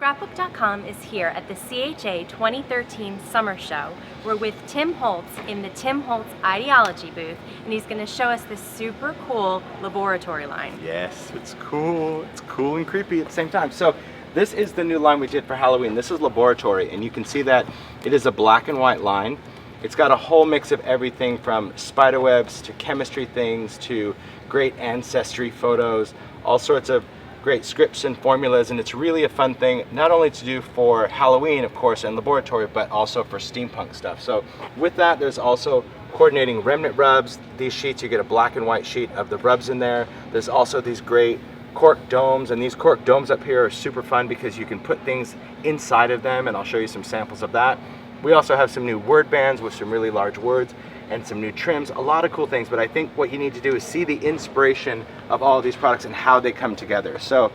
Scrapbook.com is here at the CHA 2013 Summer Show. We're with Tim Holtz in the Tim Holtz Ideaology booth, and he's going to show us this super cool Laboratorie line. Yes, it's cool. It's cool and creepy at the same time. So this is the new line we did for Halloween. This is Laboratorie, and you can see that it is a black and white line. It's got a whole mix of everything from spiderwebs to chemistry things to great ancestry photos, all sorts of great scripts and formulas, and it's really a fun thing not only to do for Halloween, of course, and Laboratorie, but also for steampunk stuff. So with that, there's also coordinating remnant rubs. These sheets, you get a black and white sheet of the rubs in there. There's also these great cork domes, and these cork domes up here are super fun because you can put things inside of them, and I'll show you some samples of that. We also have some new word bands with some really large words and some new trims, a lot of cool things, but I think what you need to do is see the inspiration of all of these products and how they come together. So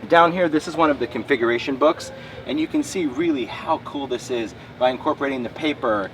down here, this is one of the configuration books, and you can see really how cool this is by incorporating the paper.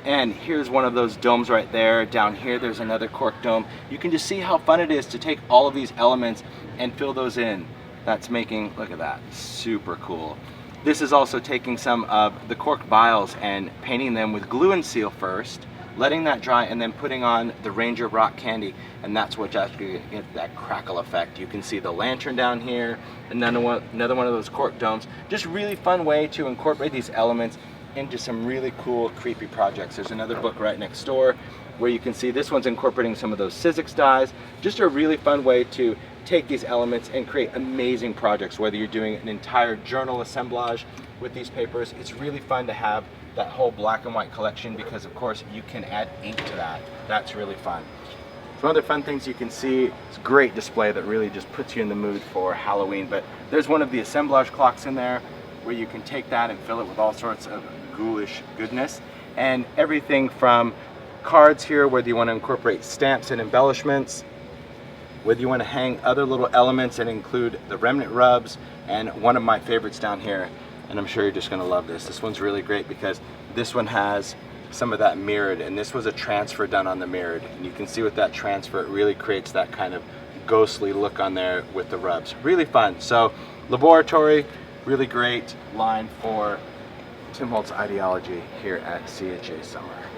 And here's one of those domes right there. Down here, there's another cork dome. You can just see how fun it is to take all of these elements and fill those in. That's making, look at that, super cool. This is also taking some of the cork vials and painting them with glue and seal first, letting that dry, and then putting on the Ranger rock candy, and that's what actually gets that crackle effect. You can see the lantern down here, another one of those cork domes. Just really fun way to incorporate these elements into some really cool, creepy projects. There's another book right next door where you can see this one's incorporating some of those Sizzix dies. Just a really fun way to take these elements and create amazing projects, whether you're doing an entire journal assemblage with these papers. It's really fun to have that whole black and white collection because, of course, you can add ink to that. That's really fun. Some other fun things you can see, it's a great display that really just puts you in the mood for Halloween, but there's one of the assemblage clocks in there where you can take that and fill it with all sorts of ghoulish goodness, and everything from cards here, whether you want to incorporate stamps and embellishments, whether you want to hang other little elements and include the remnant rubs, and one of my favorites down here, and I'm sure you're just going to love this. This one's really great because this one has some of that mirrored, and this was a transfer done on the mirrored, and you can see with that transfer it really creates that kind of ghostly look on there with the rubs. Really fun. So Laboratorie, really great line for Tim Holtz Ideaology here at CHA Summer.